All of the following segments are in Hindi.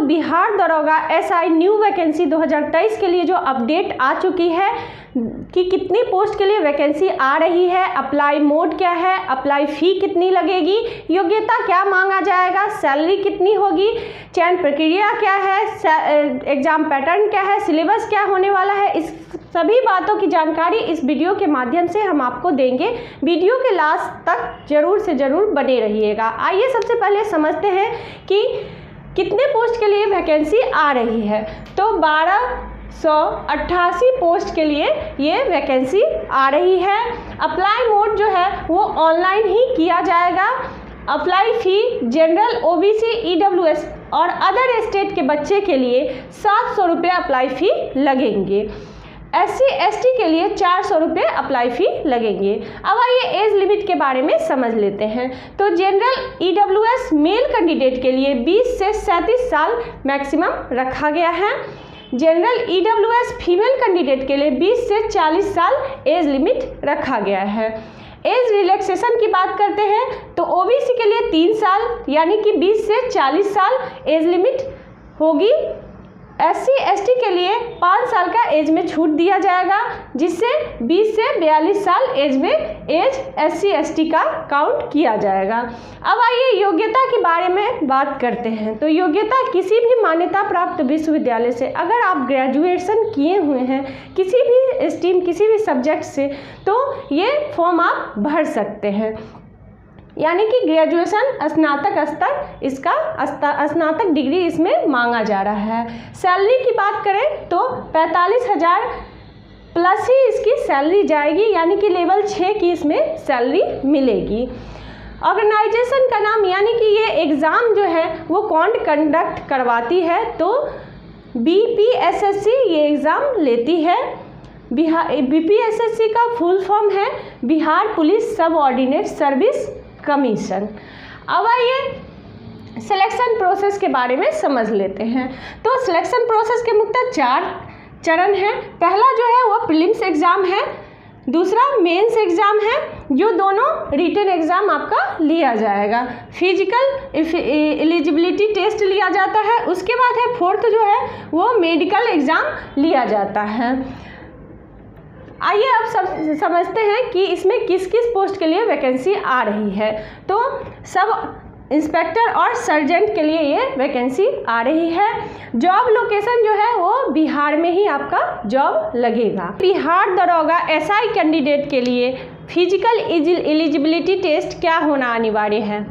बिहार दरोगा एसआई न्यू वैकेंसी 2023 के लिए जो अपडेट आ चुकी है कि कितनी पोस्ट के लिए वैकेंसी आ रही है, अप्लाई मोड क्या है, अप्लाई फ़ी कितनी लगेगी, योग्यता क्या मांगा जाएगा, सैलरी कितनी होगी, चयन प्रक्रिया क्या है, एग्ज़ाम पैटर्न क्या है, सिलेबस क्या होने वाला है, इस सभी बातों की जानकारी इस वीडियो के माध्यम से हम आपको देंगे। वीडियो के लास्ट तक ज़रूर से ज़रूर बने रहिएगा। आइए सबसे पहले समझते हैं कि कितने पोस्ट के लिए वैकेंसी आ रही है। तो 1288 पोस्ट के लिए ये वैकेंसी आ रही है। अप्लाई मोड जो है वो ऑनलाइन ही किया जाएगा। अप्लाई फ़ी जनरल, ओबीसी, ईडब्ल्यूएस और अदर स्टेट के बच्चे के लिए 700 रुपये अप्लाई फ़ी लगेंगे। SC ST के लिए 400 रुपये अप्लाई फ़ी लगेंगे। अब आइए एज लिमिट के बारे में समझ लेते हैं। तो जनरल ईडब्ल्यूएस मेल कैंडिडेट के लिए 20 से 37 साल मैक्सिमम रखा गया है। जनरल ईडब्ल्यूएस फीमेल कैंडिडेट के लिए 20 से 40 साल एज लिमिट रखा गया है। एज रिलैक्सेशन की बात करते हैं तो ओबीसी के लिए 3 साल यानी कि 20 से 40 साल एज लिमिट होगी। SC ST के लिए 5 साल का एज में छूट दिया जाएगा, जिससे 20 से 42 साल एज में एज SC ST का काउंट किया जाएगा। अब आइए योग्यता के बारे में बात करते हैं। तो योग्यता किसी भी मान्यता प्राप्त विश्वविद्यालय से अगर आप ग्रेजुएशन किए हुए हैं किसी भी स्ट्रीम, किसी भी सब्जेक्ट से, तो ये फॉर्म आप भर सकते हैं। यानी कि ग्रेजुएशन स्नातक स्तर, इसका स्नातक डिग्री इसमें मांगा जा रहा है। सैलरी की बात करें तो 45,000 प्लस ही इसकी सैलरी जाएगी, यानी कि लेवल 6 की इसमें सैलरी मिलेगी। ऑर्गेनाइजेशन का नाम, यानी कि ये एग्ज़ाम जो है वो कौन कंडक्ट करवाती है, तो BPSSC ये एग्ज़ाम लेती है। BPSSC का फुल फॉर्म है Bihar police subordinate service commission. अब आइए सिलेक्शन प्रोसेस के बारे में समझ लेते हैं। तो सिलेक्शन प्रोसेस के मुख्यतः 4 चरण हैं। पहला जो है वो प्रीलिम्स एग्ज़ाम है, दूसरा मेंस एग्ज़ाम है, जो दोनों रिटन एग्ज़ाम आपका लिया जाएगा। फिजिकल एलिजिबिलिटी टेस्ट लिया जाता है। उसके बाद है फोर्थ जो है वो मेडिकल एग्ज़ाम लिया जाता है। आइए अब सब समझते हैं कि इसमें किस किस पोस्ट के लिए वैकेंसी आ रही है। तो सब इंस्पेक्टर और सर्जेंट के लिए ये वैकेंसी आ रही है। जॉब लोकेशन जो है वो बिहार में ही आपका जॉब लगेगा। बिहार दरोगा एसआई कैंडिडेट के लिए फिजिकल एलिजिबिलिटी टेस्ट क्या होना अनिवार्य है।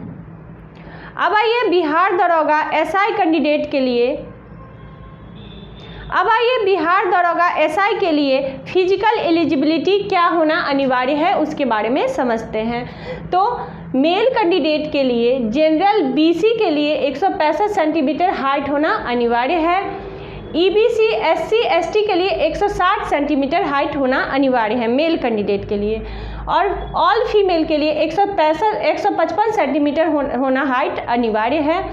अब आइए बिहार दरोगा एसआई कैंडिडेट के लिए एसआई के लिए फिजिकल एलिजिबिलिटी क्या होना अनिवार्य है उसके बारे में समझते हैं। तो मेल कैंडिडेट के लिए जनरल BC के लिए 165 सेंटीमीटर हाइट होना अनिवार्य है। EBC SC ST के लिए 160 सेंटीमीटर हाइट होना अनिवार्य है मेल कैंडिडेट के लिए, और ऑल फीमेल के लिए 155 सेंटीमीटर होना हाइट अनिवार्य है।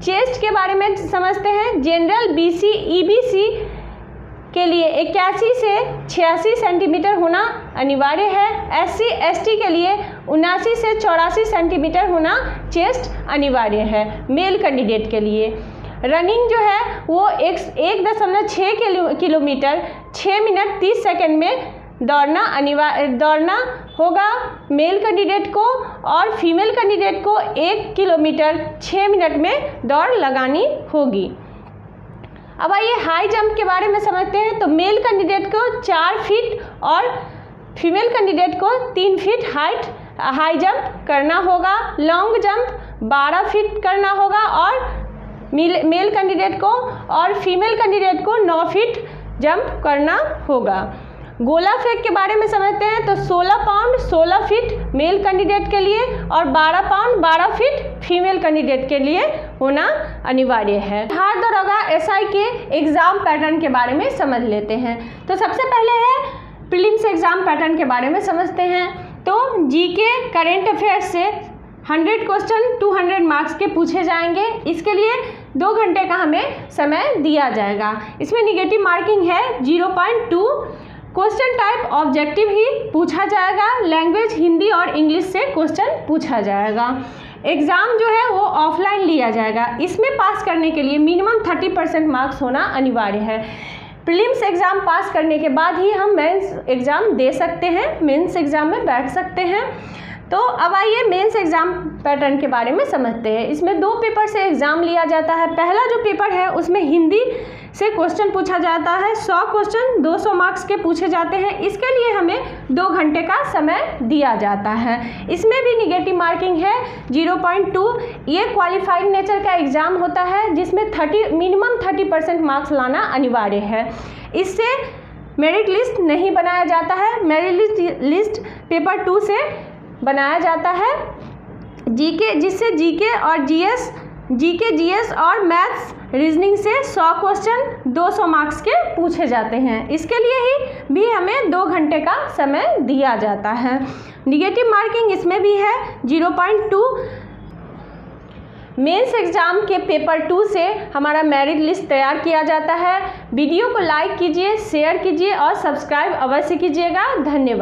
चेस्ट के बारे में समझते हैं। जनरल BC EBC के लिए 81 से 86 सेंटीमीटर होना अनिवार्य है। SC ST के लिए 79 से 84 सेंटीमीटर होना चेस्ट अनिवार्य है मेल कैंडिडेट के लिए। रनिंग जो है वो 1.6 किलोमीटर 6 मिनट 30 सेकंड में दौड़ना होगा मेल कैंडिडेट को, और फीमेल कैंडिडेट को 1 किलोमीटर 6 मिनट में दौड़ लगानी होगी। अब आइए हाई जंप के बारे में समझते हैं। तो मेल कैंडिडेट को 4 फीट और फीमेल कैंडिडेट को 3 फीट हाई जंप करना होगा। लॉन्ग जंप 12 फीट करना होगा, और मेल कैंडिडेट को और फीमेल कैंडिडेट को 9 फीट जंप करना होगा। गोला फेंक के बारे में समझते हैं। तो 16 पाउंड 16 फीट मेल कैंडिडेट के लिए और 12 पाउंड 12 फीट फीमेल कैंडिडेट के लिए होना अनिवार्य है। बिहार दरोगा एसआई के एग्ज़ाम पैटर्न के बारे में समझ लेते हैं। तो सबसे पहले है प्रीलिम्स एग्ज़ाम पैटर्न के बारे में समझते हैं। तो जीके करेंट अफेयर्स से 100 क्वेश्चन 200 मार्क्स के पूछे जाएंगे। इसके लिए 2 घंटे का हमें समय दिया जाएगा। इसमें निगेटिव मार्किंग है 0.2। क्वेश्चन टाइप ऑब्जेक्टिव ही पूछा जाएगा। लैंग्वेज हिंदी और इंग्लिश से क्वेश्चन पूछा जाएगा। एग्ज़ाम जो है वो ऑफलाइन लिया जाएगा। इसमें पास करने के लिए मिनिमम 30% मार्क्स होना अनिवार्य है। प्रीलिम्स एग्ज़ाम पास करने के बाद ही हम मेंस एग्ज़ाम दे सकते हैं, मेंस एग्ज़ाम में बैठ सकते हैं। तो अब आइए मेंस एग्ज़ाम पैटर्न के बारे में समझते हैं। इसमें 2 पेपर से एग्ज़ाम लिया जाता है। पहला जो पेपर है उसमें हिंदी से क्वेश्चन पूछा जाता है। 100 क्वेश्चन 200 मार्क्स के पूछे जाते हैं। इसके लिए हमें 2 घंटे का समय दिया जाता है। इसमें भी निगेटिव मार्किंग है 0.2। ये क्वालिफाइड नेचर का एग्ज़ाम होता है जिसमें मिनिमम 30% मार्क्स लाना अनिवार्य है। इससे मेरिट लिस्ट नहीं बनाया जाता है। मेरिट लिस्ट पेपर 2 से बनाया जाता है। जिससे जीएस और मैथ्स रीजनिंग से 100 क्वेश्चन 200 मार्क्स के पूछे जाते हैं। इसके लिए ही भी हमें 2 घंटे का समय दिया जाता है। निगेटिव मार्किंग इसमें भी है 0.2। मेंस एग्ज़ाम के पेपर 2 से हमारा मेरिट लिस्ट तैयार किया जाता है। वीडियो को लाइक कीजिए, शेयर कीजिए और सब्सक्राइब अवश्य कीजिएगा। धन्यवाद।